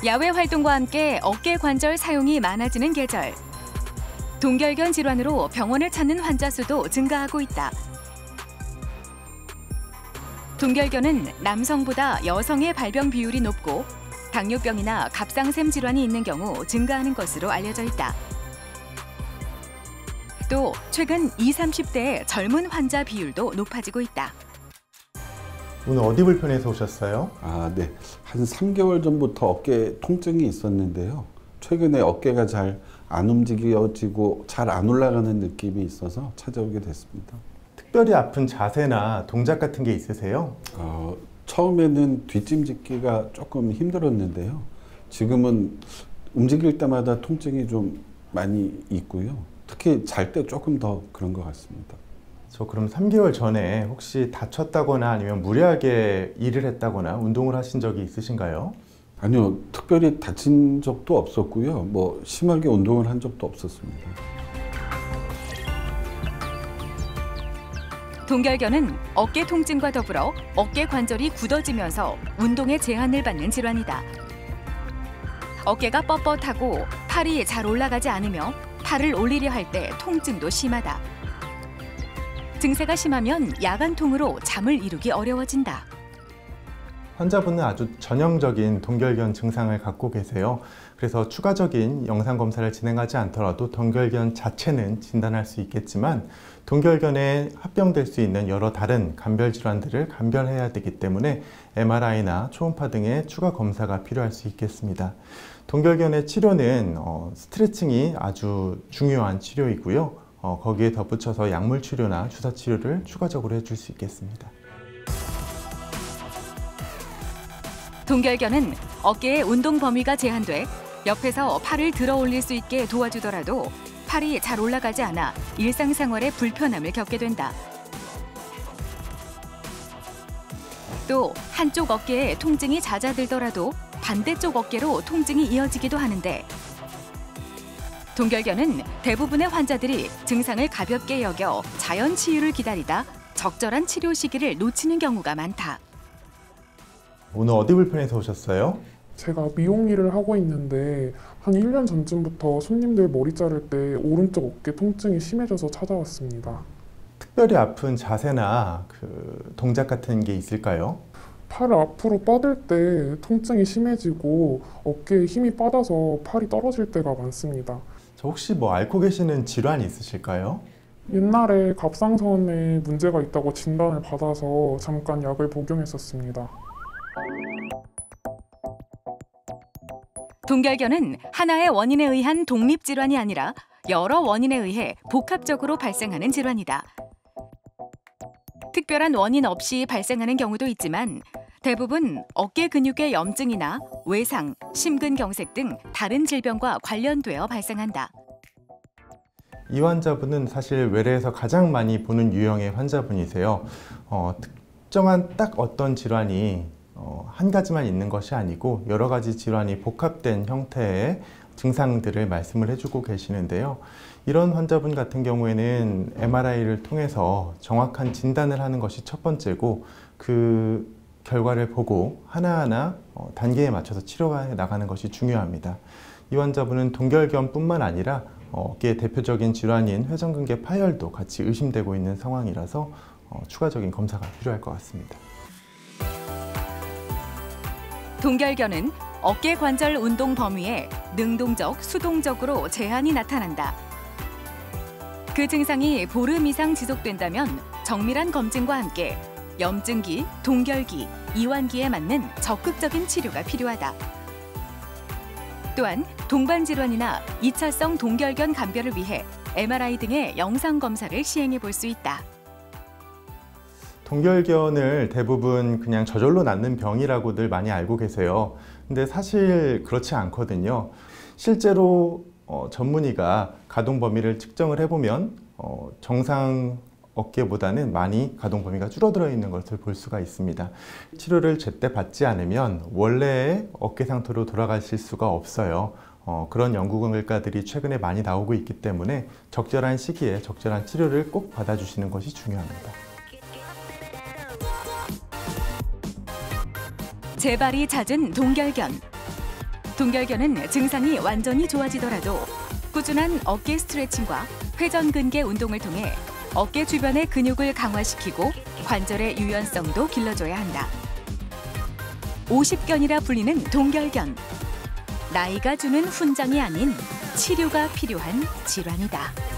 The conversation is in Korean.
야외 활동과 함께 어깨 관절 사용이 많아지는 계절. 동결견 질환으로 병원을 찾는 환자 수도 증가하고 있다. 동결견은 남성보다 여성의 발병 비율이 높고 당뇨병이나 갑상샘 질환이 있는 경우 증가하는 것으로 알려져 있다. 또 최근 20, 30대의 젊은 환자 비율도 높아지고 있다. 오늘 어디 불편해서 오셨어요? 네. 한 3개월 전부터 어깨 통증이 있었는데요. 최근에 어깨가 잘 안 움직여지고 잘 안 올라가는 느낌이 있어서 찾아오게 됐습니다. 특별히 아픈 자세나 동작 같은 게 있으세요? 처음에는 뒷짐짓기가 조금 힘들었는데요. 지금은 움직일 때마다 통증이 좀 많이 있고요. 특히 잘 때 조금 더 그런 것 같습니다. 저 그럼 3개월 전에 혹시 다쳤다거나 아니면 무리하게 일을 했다거나 운동을 하신 적이 있으신가요? 아니요, 특별히 다친 적도 없었고요. 뭐 심하게 운동을 한 적도 없었습니다. 동결견은 어깨 통증과 더불어 어깨 관절이 굳어지면서 운동에 제한을 받는 질환이다. 어깨가 뻣뻣하고 팔이 잘 올라가지 않으며 팔을 올리려 할 때 통증도 심하다. 증세가 심하면 야간통으로 잠을 이루기 어려워진다. 환자분은 아주 전형적인 동결견 증상을 갖고 계세요. 그래서 추가적인 영상검사를 진행하지 않더라도 동결견 자체는 진단할 수 있겠지만 동결견에 합병될 수 있는 여러 다른 간별 질환들을 감별해야 되기 때문에 MRI나 초음파 등의 추가 검사가 필요할 수 있겠습니다. 동결견의 치료는 스트레칭이 아주 중요한 치료이고요. 거기에 덧붙여서 약물 치료나 주사 치료를 추가적으로 해줄 수 있겠습니다. 동결견은 어깨의 운동 범위가 제한돼 옆에서 팔을 들어 올릴 수 있게 도와주더라도 팔이 잘 올라가지 않아 일상생활에 불편함을 겪게 된다. 또 한쪽 어깨에 통증이 잦아들더라도 반대쪽 어깨로 통증이 이어지기도 하는데 동결견은 대부분의 환자들이 증상을 가볍게 여겨 자연 치유를 기다리다 적절한 치료 시기를 놓치는 경우가 많다. 오늘 어디 불편해서 오셨어요? 제가 미용 일을 하고 있는데 한 1년 전쯤부터 손님들 머리 자를 때 오른쪽 어깨 통증이 심해져서 찾아왔습니다. 특별히 아픈 자세나 동작 같은 게 있을까요? 팔을 앞으로 뻗을 때 통증이 심해지고 어깨에 힘이 빠져서 팔이 떨어질 때가 많습니다. 저 혹시 뭐 앓고 계시는 질환이 있으실까요? 옛날에 갑상선에 문제가 있다고 진단을 받아서 잠깐 약을 복용했었습니다. 동결견은 하나의 원인에 의한 독립질환이 아니라 여러 원인에 의해 복합적으로 발생하는 질환이다. 특별한 원인 없이 발생하는 경우도 있지만 대부분 어깨 근육의 염증이나 외상, 심근경색 등 다른 질병과 관련되어 발생한다. 이 환자분은 사실 외래에서 가장 많이 보는 유형의 환자분이세요. 특정한 딱 어떤 질환이 한 가지만 있는 것이 아니고 여러 가지 질환이 복합된 형태의 증상들을 말씀을 해주고 계시는데요. 이런 환자분 같은 경우에는 MRI를 통해서 정확한 진단을 하는 것이 첫 번째고 그 결과를 보고 하나하나 단계에 맞춰서 치료가 나가는 것이 중요합니다. 이 환자분은 동결견뿐만 아니라 어깨의 대표적인 질환인 회전근개 파열도 같이 의심되고 있는 상황이라서 추가적인 검사가 필요할 것 같습니다. 동결견은 어깨 관절 운동 범위에 능동적, 수동적으로 제한이 나타난다. 그 증상이 보름 이상 지속된다면 정밀한 검진과 함께 염증기, 동결기, 이완기에 맞는 적극적인 치료가 필요하다. 또한 동반 질환이나 2차성 동결견 감별을 위해 MRI 등의 영상 검사를 시행해 볼 수 있다. 동결견을 대부분 그냥 저절로 낫는 병이라고들 많이 알고 계세요. 근데 사실 그렇지 않거든요. 실제로 전문의가 가동 범위를 측정을 해보면 정상 어깨보다는 많이 가동 범위가 줄어들어 있는 것을 볼 수가 있습니다. 치료를 제때 받지 않으면 원래의 어깨 상태로 돌아가실 수가 없어요. 그런 연구 결과들이 최근에 많이 나오고 있기 때문에 적절한 시기에 적절한 치료를 꼭 받아주시는 것이 중요합니다. 재발이 잦은 동결견. 동결견은 증상이 완전히 좋아지더라도 꾸준한 어깨 스트레칭과 회전근개 운동을 통해 어깨 주변의 근육을 강화시키고 관절의 유연성도 길러줘야 한다. 50견이라 불리는 동결견. 나이가 주는 훈장이 아닌 치료가 필요한 질환이다.